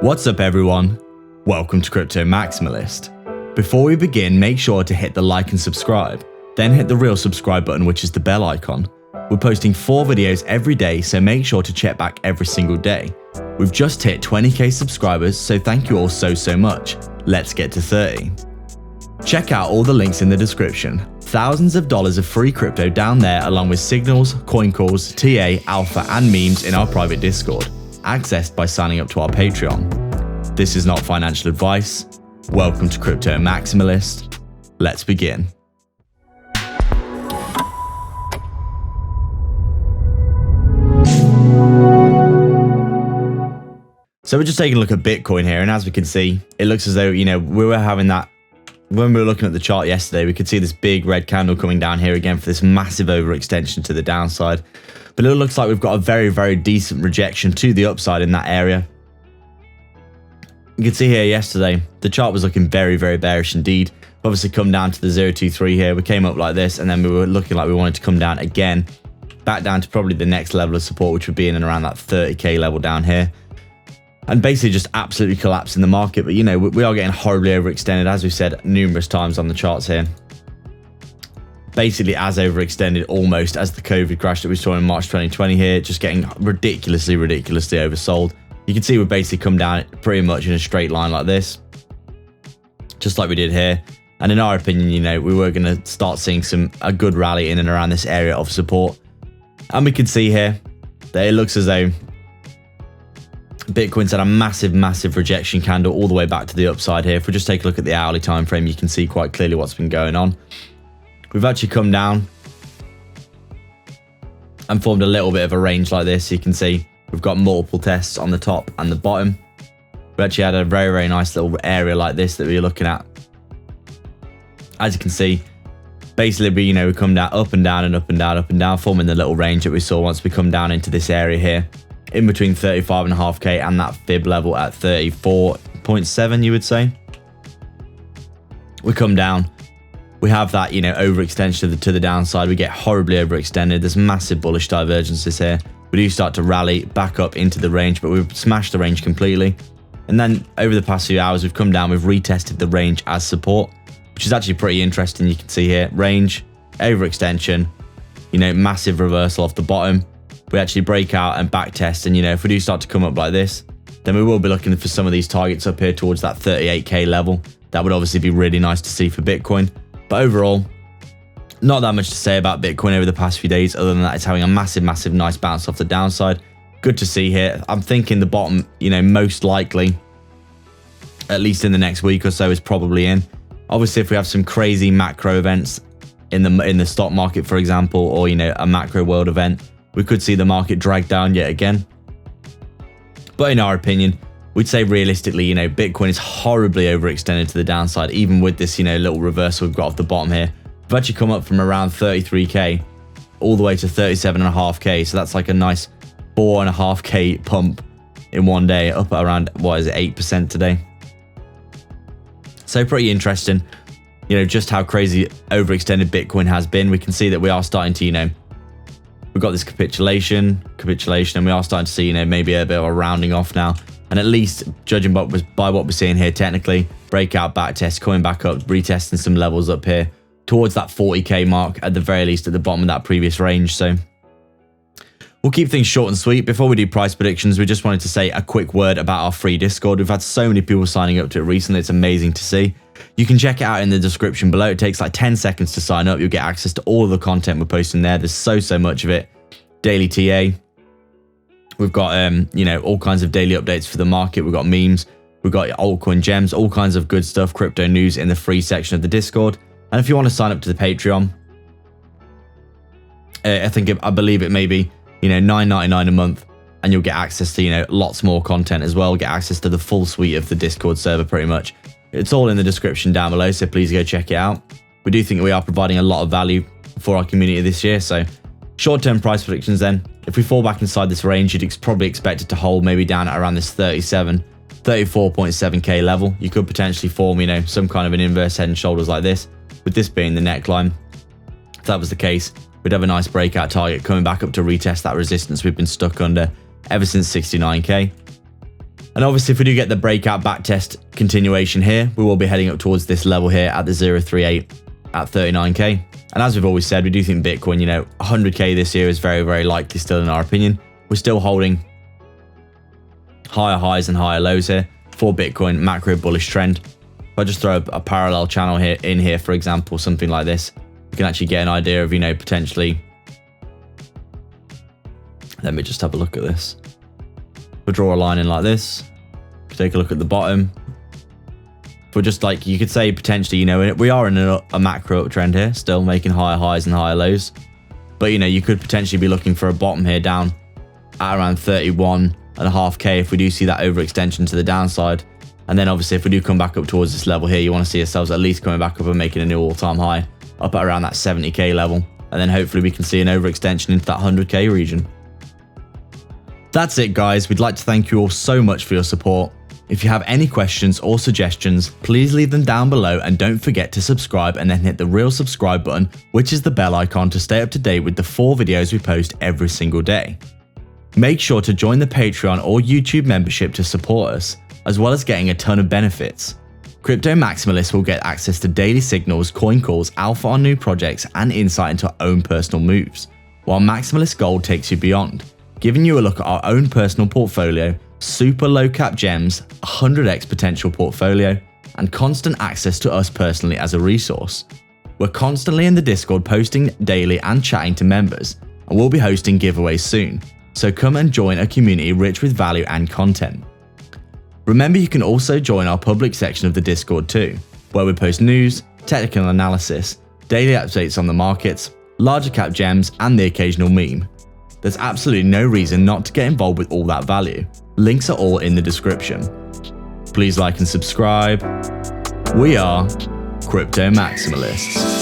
What's up everyone? Welcome to Crypto Maximalist. Before we begin, make sure to hit the like and subscribe, then hit the real subscribe button, which is the bell icon. We're posting 4 videos every day, so make sure to check back every single day. We've just hit 20k subscribers, so thank you all so much. Let's get to 30. Check out all the links in the description. Thousands of dollars of free crypto down there, along with signals, COINCALLS, TA, alpha and memes in our private Discord, accessed by signing up to our Patreon. This is not financial advice. Welcome to Crypto Maximalist. Let's begin. So we're just taking a look at Bitcoin here, and as we can see, it looks as though, we were having that, when we were looking at the chart yesterday, we could see this big red candle coming down here again for this massive overextension to the downside. But it looks like we've got a very decent rejection to the upside in that area. You can see here yesterday, the chart was looking very bearish indeed. Obviously come down to the 023 here, we came up like this, and then we were looking like we wanted to come down again, back down to probably the next level of support, which would be in and around that 30k level down here. And basically just absolutely collapsing the market. But we are getting horribly overextended, as we've said numerous times on the charts here. Basically as overextended almost as the COVID crash that we saw in March 2020 here, just getting ridiculously oversold. You can see we've basically come down pretty much in a straight line like this, just like we did here. And in our opinion, we were going to start seeing a good rally in and around this area of support. And we can see here that it looks as though Bitcoin's had a massive rejection candle all the way back to the upside here. If we just take a look at the hourly time frame, you can see quite clearly what's been going on. We've actually come down and formed a little bit of a range like this. You can see we've got multiple tests on the top and the bottom. We actually had a very nice little area like this that we were looking at. As you can see, basically we come down up and down, forming the little range that we saw once we come down into this area here, in between 35.5k and that fib level at 34.7, you would say. We come down, we have that overextension to the downside. We get horribly overextended. There's massive bullish divergences here. We do start to rally back up into the range, but we've smashed the range completely. And then over the past few hours, we've come down, we've retested the range as support, which is actually pretty interesting. You can see here, range, overextension, massive reversal off the bottom. We actually break out and back test, and if we do start to come up like this, then we will be looking for some of these targets up here towards that 38k level. That would obviously be really nice to see for Bitcoin. But overall, not that much to say about Bitcoin over the past few days, other than that it's having a massive nice bounce off the downside. Good to see here. I'm thinking the bottom, most likely, at least in the next week or so, is probably in. Obviously, if we have some crazy macro events in the stock market, for example, or a macro world event, we could see the market drag down yet again. But in our opinion, we'd say realistically, Bitcoin is horribly overextended to the downside, even with this, little reversal we've got off the bottom here. We've actually come up from around 33k all the way to 37.5k. So that's like a nice 4.5k pump in one day, up at around, 8% today. So pretty interesting, just how crazy overextended Bitcoin has been. We can see that we are starting to, we've got this capitulation, and we are starting to see, maybe a bit of a rounding off now. And at least, judging by what we're seeing here technically, breakout, back test, coming back up, retesting some levels up here towards that 40k mark, at the very least at the bottom of that previous range. So we'll keep things short and sweet. Before we do price predictions, we just wanted to say a quick word about our free Discord. We've had so many people signing up to it recently. It's amazing to see. You can check it out in the description below. It takes like 10 seconds to sign up. You'll get access to all of the content we're posting there. There's so much of it. Daily TA. We've got, all kinds of daily updates for the market. We've got memes. We've got altcoin gems, all kinds of good stuff, crypto news in the free section of the Discord. And if you want to sign up to the Patreon, I believe it may be, $9.99 a month, and you'll get access to, lots more content as well. Get access to the full suite of the Discord server pretty much. It's all in the description down below, so please go check it out. We do think we are providing a lot of value for our community this year. So short-term price predictions then. If we fall back inside this range, you'd probably expect it to hold maybe down at around this 34.7k level. You could potentially form, some kind of an inverse head and shoulders like this, with this being the neckline. If that was the case, we'd have a nice breakout target coming back up to retest that resistance we've been stuck under ever since 69k. And obviously, if we do get the breakout backtest continuation here, we will be heading up towards this level here at the 038 at 39k. And as we've always said, we do think Bitcoin, 100k this year is very, very likely still in our opinion. We're still holding higher highs and higher lows here for Bitcoin macro bullish trend. If I just throw a parallel channel here, for example, something like this, you can actually get an idea of, potentially. Let me just have a look at this. We'll draw a line in like this. Take a look at the bottom. For just like, you could say potentially, we are in a macro uptrend here, still making higher highs and higher lows. But, you could potentially be looking for a bottom here down at around 31.5k if we do see that overextension to the downside. And then obviously if we do come back up towards this level here, you want to see ourselves at least coming back up and making a new all-time high up at around that 70k level. And then hopefully we can see an overextension into that 100k region. That's it, guys. We'd like to thank you all so much for your support. If you have any questions or suggestions, please leave them down below, and don't forget to subscribe and then hit the real subscribe button, which is the bell icon, to stay up to date with the 4 videos we post every single day. Make sure to join the Patreon or YouTube membership to support us, as well as getting a ton of benefits. Crypto Maximalists will get access to daily signals, coin calls, alpha on new projects, and insight into our own personal moves, while Maximalist Gold takes you beyond, giving you a look at our own personal portfolio, super low cap gems, 100x potential portfolio, and constant access to us personally as a resource. We're constantly in the Discord posting daily and chatting to members, and we'll be hosting giveaways soon, so come and join a community rich with value and content. Remember, you can also join our public section of the Discord too, where we post news, technical analysis, daily updates on the markets, larger cap gems, and the occasional meme. There's absolutely no reason not to get involved with all that value. Links are all in the description. Please like and subscribe. We are Crypto Maximalists.